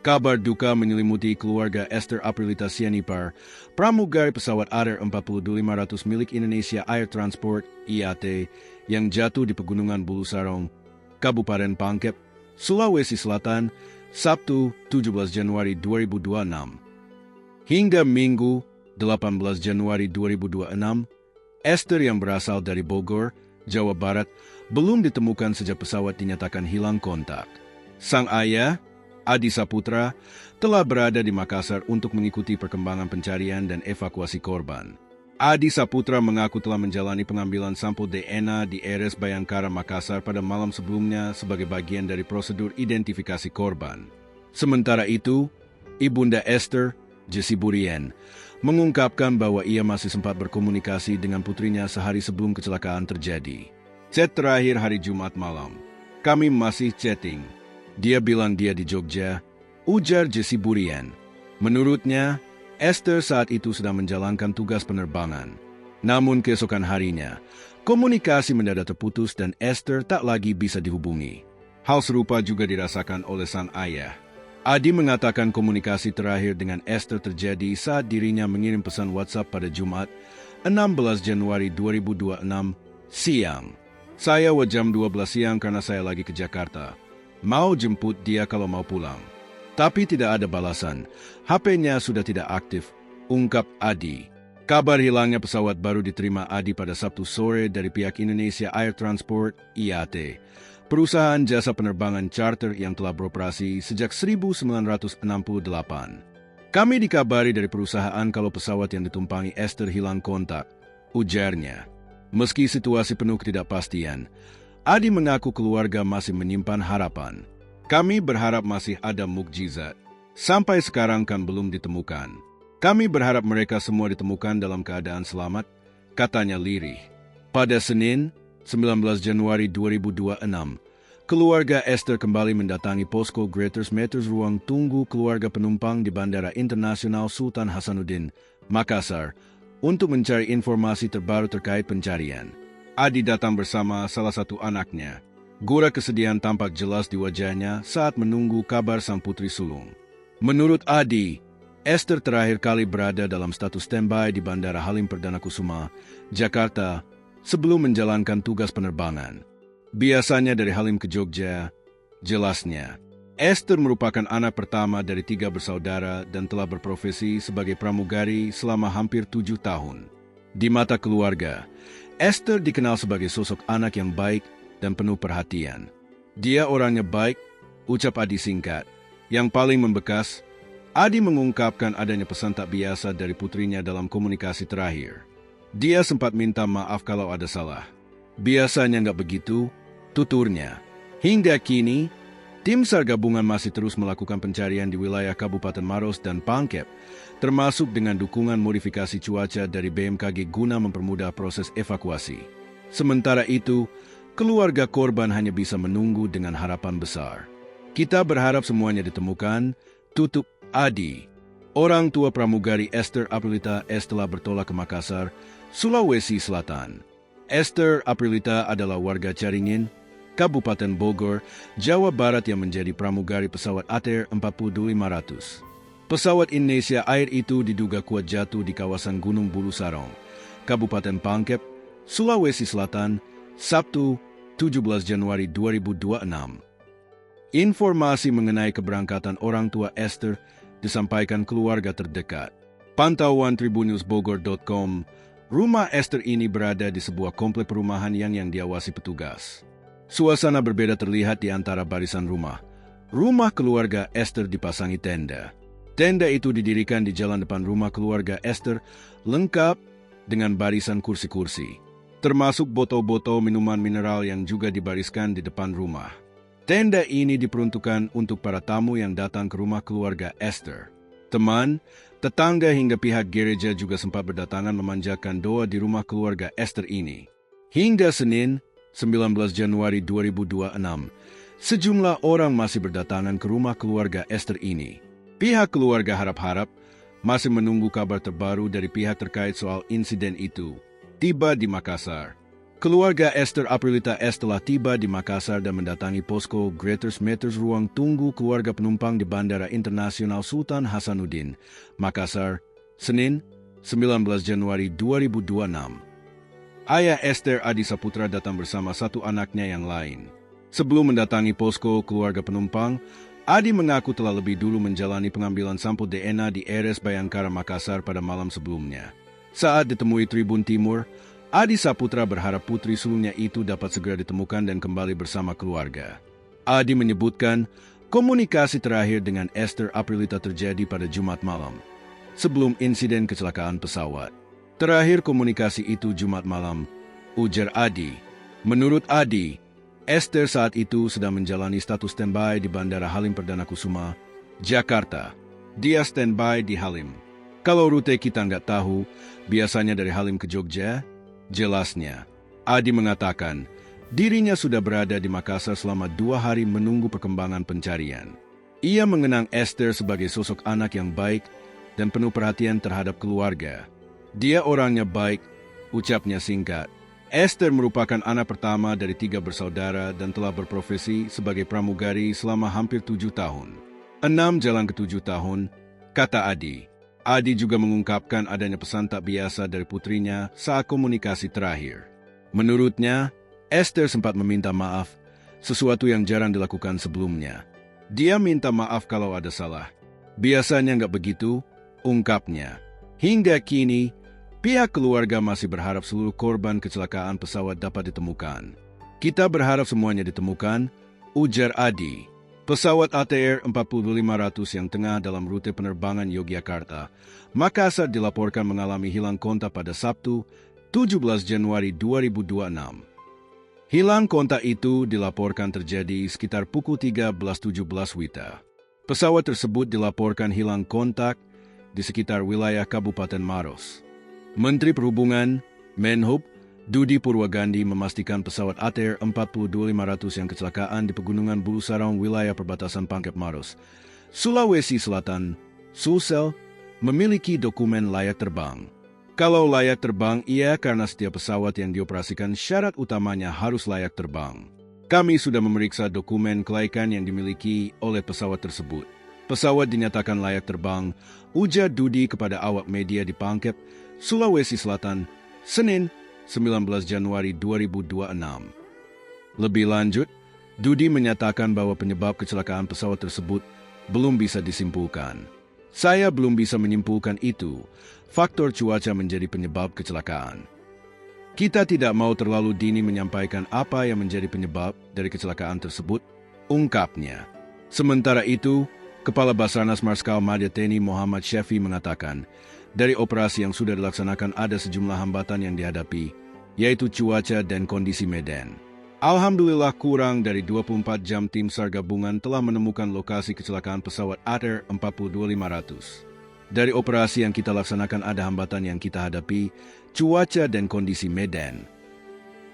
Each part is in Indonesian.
Kabar duka menyelimuti keluarga Esther Aprilita Sianipar, pramugari pesawat ATR-42-500 milik Indonesia Air Transport (IAT) yang jatuh di Pegunungan Bulu Sarong, Kabupaten Pangkep, Sulawesi Selatan, Sabtu 17 Januari 2026. Hingga Minggu 18 Januari 2026, Esther yang berasal dari Bogor, Jawa Barat, belum ditemukan sejak pesawat dinyatakan hilang kontak. Sang ayah, Adi Saputra, telah berada di Makassar untuk mengikuti perkembangan pencarian dan evakuasi korban. Adi Saputra mengaku telah menjalani pengambilan sampel DNA di RS Bayangkara Makassar pada malam sebelumnya sebagai bagian dari prosedur identifikasi korban. Sementara itu, Ibunda Esther, Jessie Burien, mengungkapkan bahwa ia masih sempat berkomunikasi dengan putrinya sehari sebelum kecelakaan terjadi. Chat terakhir hari Jumat malam. Kami masih chatting. Dia bilang dia di Jogja, ujar Jessie Burien. Menurutnya, Esther saat itu sedang menjalankan tugas penerbangan. Namun keesokan harinya, komunikasi mendadak terputus dan Esther tak lagi bisa dihubungi. Hal serupa juga dirasakan oleh sang ayah. Adi mengatakan komunikasi terakhir dengan Esther terjadi saat dirinya mengirim pesan WhatsApp pada Jumat, 16 Januari 2026, siang. Saya jam 12 siang karena saya lagi ke Jakarta. Mau jemput dia kalau mau pulang. Tapi tidak ada balasan. HP-nya sudah tidak aktif, ungkap Adi. Kabar hilangnya pesawat baru diterima Adi pada Sabtu sore dari pihak Indonesia Air Transport (IAT), perusahaan jasa penerbangan charter yang telah beroperasi sejak 1968. Kami dikabari dari perusahaan kalau pesawat yang ditumpangi Esther hilang kontak, ujarnya. Meski situasi penuh ketidakpastian, Adi mengaku keluarga masih menyimpan harapan. Kami berharap masih ada mukjizat. Sampai sekarang kan belum ditemukan. Kami berharap mereka semua ditemukan dalam keadaan selamat, katanya lirih. Pada Senin, 19 Januari 2026, keluarga Esther kembali mendatangi posko Greaters Matters ruang tunggu keluarga penumpang di Bandara Internasional Sultan Hasanuddin, Makassar, untuk mencari informasi terbaru terkait pencarian. Adi datang bersama salah satu anaknya. Gura kesedihan tampak jelas di wajahnya saat menunggu kabar sang putri sulung. Menurut Adi, Esther terakhir kali berada dalam status standby di Bandara Halim Perdana Kusuma, Jakarta, sebelum menjalankan tugas penerbangan. Biasanya dari Halim ke Jogja, jelasnya. Esther merupakan anak pertama dari 3 bersaudara dan telah berprofesi sebagai pramugari selama hampir 7 tahun. Di mata keluarga, Esther dikenal sebagai sosok anak yang baik dan penuh perhatian. Dia orangnya baik, ucap Adi singkat. Yang paling membekas, Adi mengungkapkan adanya pesan tak biasa dari putrinya dalam komunikasi terakhir. Dia sempat minta maaf kalau ada salah. Biasanya nggak begitu, tuturnya. Hingga kini, tim SAR gabungan masih terus melakukan pencarian di wilayah Kabupaten Maros dan Pangkep, termasuk dengan dukungan modifikasi cuaca dari BMKG guna mempermudah proses evakuasi. Sementara itu, keluarga korban hanya bisa menunggu dengan harapan besar. Kita berharap semuanya ditemukan, tutup Adi. Orang tua pramugari Esther Aprilita telah bertolak ke Makassar, Sulawesi Selatan. Esther Aprilita adalah warga Caringin, Kabupaten Bogor, Jawa Barat yang menjadi pramugari pesawat ATR-42-500. Pesawat Indonesia Air itu diduga kuat jatuh di kawasan Gunung Bulu Sarong, Kabupaten Pangkep, Sulawesi Selatan, Sabtu 17 Januari 2026. Informasi mengenai keberangkatan orang tua Esther disampaikan keluarga terdekat. Pantauan tribunnewsbogor.com, rumah Esther ini berada di sebuah komplek perumahan yang diawasi petugas. Suasana berbeda terlihat di antara barisan rumah. Rumah keluarga Esther dipasangi tenda. Tenda itu didirikan di jalan depan rumah keluarga Esther, lengkap dengan barisan kursi-kursi, termasuk botol-botol minuman mineral yang juga dibariskan di depan rumah. Tenda ini diperuntukkan untuk para tamu yang datang ke rumah keluarga Esther. Teman, tetangga hingga pihak gereja juga sempat berdatangan memanjatkan doa di rumah keluarga Esther ini. Hingga Senin, 19 Januari 2026, sejumlah orang masih berdatangan ke rumah keluarga Esther ini. Pihak keluarga harap-harap masih menunggu kabar terbaru dari pihak terkait soal insiden itu. Tiba di Makassar, Keluarga Esther Aprilita S. telah tiba di Makassar dan mendatangi posko Greaters Meters ruang tunggu keluarga penumpang di Bandara Internasional Sultan Hasanuddin, Makassar, Senin, 19 Januari 2026. Ayah Esther Adi Saputra datang bersama satu anaknya yang lain. Sebelum mendatangi posko keluarga penumpang, Adi mengaku telah lebih dulu menjalani pengambilan sampel DNA di RS Bayangkara Makassar pada malam sebelumnya. Saat ditemui Tribun Timur, Adi Saputra berharap putri sulungnya itu dapat segera ditemukan dan kembali bersama keluarga. Adi menyebutkan komunikasi terakhir dengan Esther Aprilita terjadi pada Jumat malam, sebelum insiden kecelakaan pesawat. Terakhir komunikasi itu Jumat malam, ujar Adi. Menurut Adi, Esther saat itu sedang menjalani status standby di Bandara Halim Perdana Kusuma, Jakarta. Dia standby di Halim. Kalau rute kita nggak tahu, biasanya dari Halim ke Jogja, jelasnya. Adi mengatakan, dirinya sudah berada di Makassar selama 2 hari menunggu perkembangan pencarian. Ia mengenang Esther sebagai sosok anak yang baik dan penuh perhatian terhadap keluarga. Dia orangnya baik, ucapnya singkat. Esther merupakan anak pertama dari 3 bersaudara dan telah berprofesi sebagai pramugari selama hampir 7 tahun. 6 jalan ke 7 tahun, kata Adi. Adi juga mengungkapkan adanya pesan tak biasa dari putrinya saat komunikasi terakhir. Menurutnya, Esther sempat meminta maaf, sesuatu yang jarang dilakukan sebelumnya. Dia minta maaf kalau ada salah. Biasanya nggak begitu, ungkapnya. Hingga kini, pihak keluarga masih berharap seluruh korban kecelakaan pesawat dapat ditemukan. Kita berharap semuanya ditemukan, ujar Adi. Pesawat ATR 4500 yang tengah dalam rute penerbangan Yogyakarta, Makassar dilaporkan mengalami hilang kontak pada Sabtu, 17 Januari 2026. Hilang kontak itu dilaporkan terjadi sekitar pukul 13.17 WITA. Pesawat tersebut dilaporkan hilang kontak di sekitar wilayah Kabupaten Maros. Menteri Perhubungan, Menhub, Dudi Purwagandi memastikan pesawat ATR 4500 yang kecelakaan di Pegunungan Bulu Sarong wilayah perbatasan Pangkep Maros, Sulawesi Selatan, Sulsel, memiliki dokumen layak terbang. Kalau layak terbang, iya karena setiap pesawat yang dioperasikan syarat utamanya harus layak terbang. Kami sudah memeriksa dokumen kelaikan yang dimiliki oleh pesawat tersebut. Pesawat dinyatakan layak terbang, ujar Dudi kepada awak media di Pangkep, Sulawesi Selatan, Senin, 19 Januari 2026. Lebih lanjut, Dudi menyatakan bahwa penyebab kecelakaan pesawat tersebut belum bisa disimpulkan. Saya belum bisa menyimpulkan itu. Faktor cuaca menjadi penyebab kecelakaan. Kita tidak mau terlalu dini menyampaikan apa yang menjadi penyebab dari kecelakaan tersebut, ungkapnya. Sementara itu, Kepala Basarnas Marskal Madya TNI Muhammad Syafi mengatakan, dari operasi yang sudah dilaksanakan ada sejumlah hambatan yang dihadapi, yaitu cuaca dan kondisi medan. Alhamdulillah kurang dari 24 jam tim SAR gabungan telah menemukan lokasi kecelakaan pesawat ATR 42500. Dari operasi yang kita laksanakan ada hambatan yang kita hadapi, cuaca dan kondisi medan.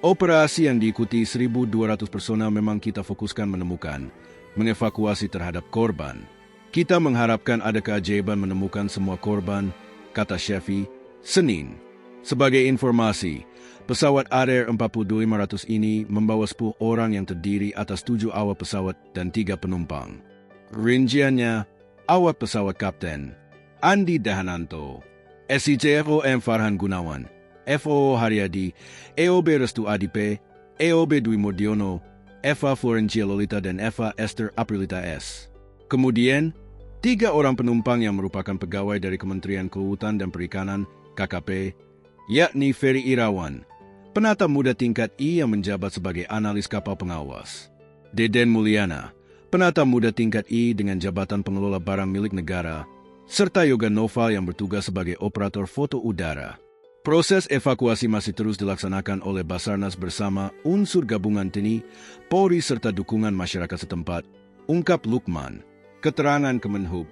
Operasi yang diikuti 1.200 personel memang kita fokuskan menemukan, mengevakuasi terhadap korban. Kita mengharapkan ada keajaiban menemukan semua korban, kata Syafi, Senin. Sebagai informasi, pesawat ATR 4500 ini membawa 10 orang yang terdiri atas 7 awak pesawat dan 3 penumpang. Rinciannya, awak pesawat Kapten Andi Dahananto, SICFOM Farhan Gunawan, FOO Haryadi, EOB Restu Adipe, EOB Dwi Mordiono, Eva Florencia Lolita dan Eva Esther Aprilita S. Kemudian, 3 orang penumpang yang merupakan pegawai dari Kementerian Kelautan dan Perikanan, KKP, yakni Ferry Irawan, penata muda tingkat I yang menjabat sebagai analis kapal pengawas. Deden Mulyana, penata muda tingkat I dengan jabatan pengelola barang milik negara, serta Yoga Noval yang bertugas sebagai operator foto udara. Proses evakuasi masih terus dilaksanakan oleh Basarnas bersama unsur gabungan TNI, Polri serta dukungan masyarakat setempat, ungkap Lukman. Keterangan Kemenhub.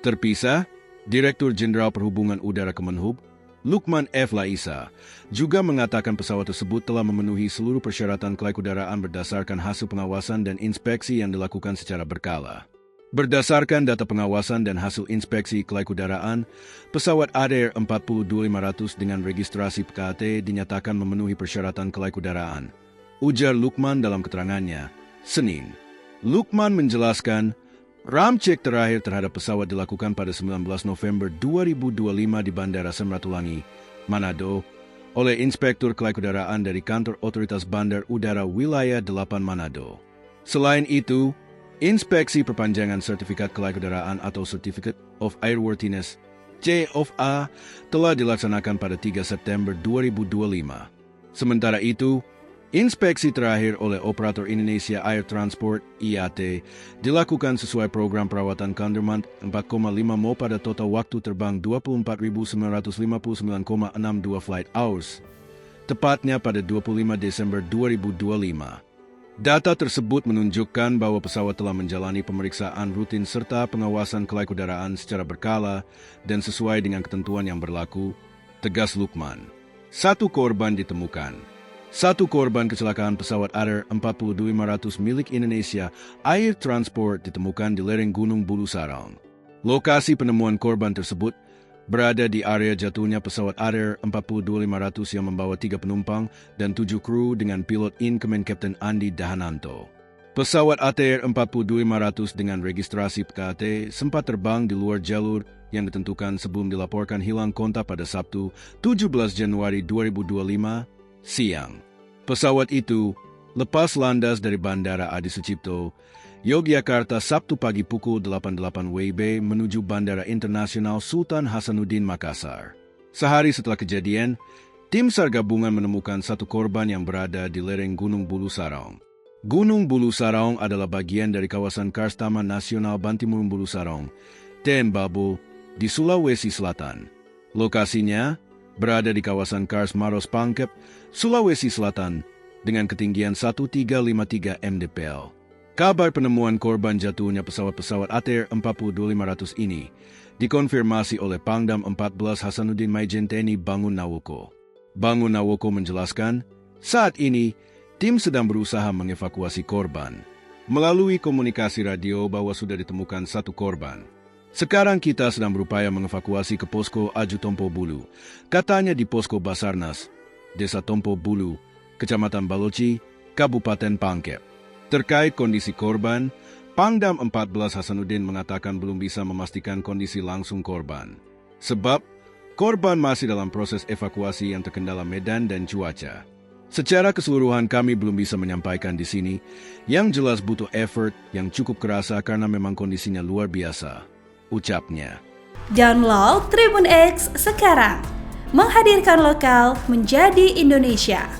Terpisah, Direktur Jenderal Perhubungan Udara Kemenhub, Lukman F. Laisa, juga mengatakan pesawat tersebut telah memenuhi seluruh persyaratan kelaikudaraan berdasarkan hasil pengawasan dan inspeksi yang dilakukan secara berkala. Berdasarkan data pengawasan dan hasil inspeksi kelaikudaraan, pesawat Adair 42500 dengan registrasi PKT dinyatakan memenuhi persyaratan kelaikudaraan. Ujar Lukman dalam keterangannya, Senin. Lukman menjelaskan, ram cek terakhir terhadap pesawat dilakukan pada 19 November 2025 di Bandara Samratulangi, Manado, oleh Inspektur Kelaikudaraan dari Kantor Otoritas Bandar Udara Wilayah 8 Manado. Selain itu, inspeksi perpanjangan sertifikat kelaikudaraan atau Certificate of Airworthiness (C/A) telah dilaksanakan pada 3 September 2025. Sementara itu, inspeksi terakhir oleh Operator Indonesia Air Transport (IAT) dilakukan sesuai program perawatan Condorman 4,5 mo pada total waktu terbang 24.959,62 flight hours, tepatnya pada 25 Desember 2025. Data tersebut menunjukkan bahwa pesawat telah menjalani pemeriksaan rutin serta pengawasan kelaikudaraan secara berkala dan sesuai dengan ketentuan yang berlaku, tegas Lukman. 1 korban ditemukan. 1 korban kecelakaan pesawat Adair 42500 milik Indonesia Air Transport ditemukan di lereng Gunung Bulu Sarong. Lokasi penemuan korban tersebut berada di area jatuhnya pesawat Adair 42500 yang membawa 3 penumpang dan 7 kru dengan pilot Incommand Captain Andi Dahananto. Pesawat Adair 42500 dengan registrasi PKT sempat terbang di luar jalur yang ditentukan sebelum dilaporkan hilang kontak pada Sabtu 17 Januari 2025 siang. Pesawat itu lepas landas dari Bandara Adi Sucipto, Yogyakarta Sabtu pagi pukul 88 WIB menuju Bandara Internasional Sultan Hasanuddin Makassar. Sehari setelah kejadian, tim SAR gabungan menemukan 1 korban yang berada di lereng Gunung Bulu Sarong. Gunung Bulu Sarong adalah bagian dari kawasan Kars Taman Nasional Bantimurung Bulu Sarong, Tembabo, di Sulawesi Selatan. Lokasinya berada di kawasan Kars Maros Pangkep, Sulawesi Selatan, dengan ketinggian 1353 mdpl. Kabar penemuan korban jatuhnya pesawat-pesawat Adair 42500 ini dikonfirmasi oleh Pangdam 14 Hasanuddin Maijen TNI Bangun Nawoko. Bangun Nawoko menjelaskan, saat ini tim sedang berusaha mengevakuasi korban. Melalui komunikasi radio bahwa sudah ditemukan 1 korban. Sekarang kita sedang berupaya mengevakuasi ke posko Aju Tompo Bulu, katanya di posko Basarnas, Desa Tompo Bulu, Kecamatan Baloci, Kabupaten Pangkep. Terkait kondisi korban, Pangdam 14 Hasanuddin mengatakan belum bisa memastikan kondisi langsung korban. Sebab, korban masih dalam proses evakuasi yang terkendala medan dan cuaca. Secara keseluruhan kami belum bisa menyampaikan di sini, yang jelas butuh effort yang cukup kerasa karena memang kondisinya luar biasa, ucapnya. Download Tribun X sekarang, menghadirkan lokal menjadi Indonesia.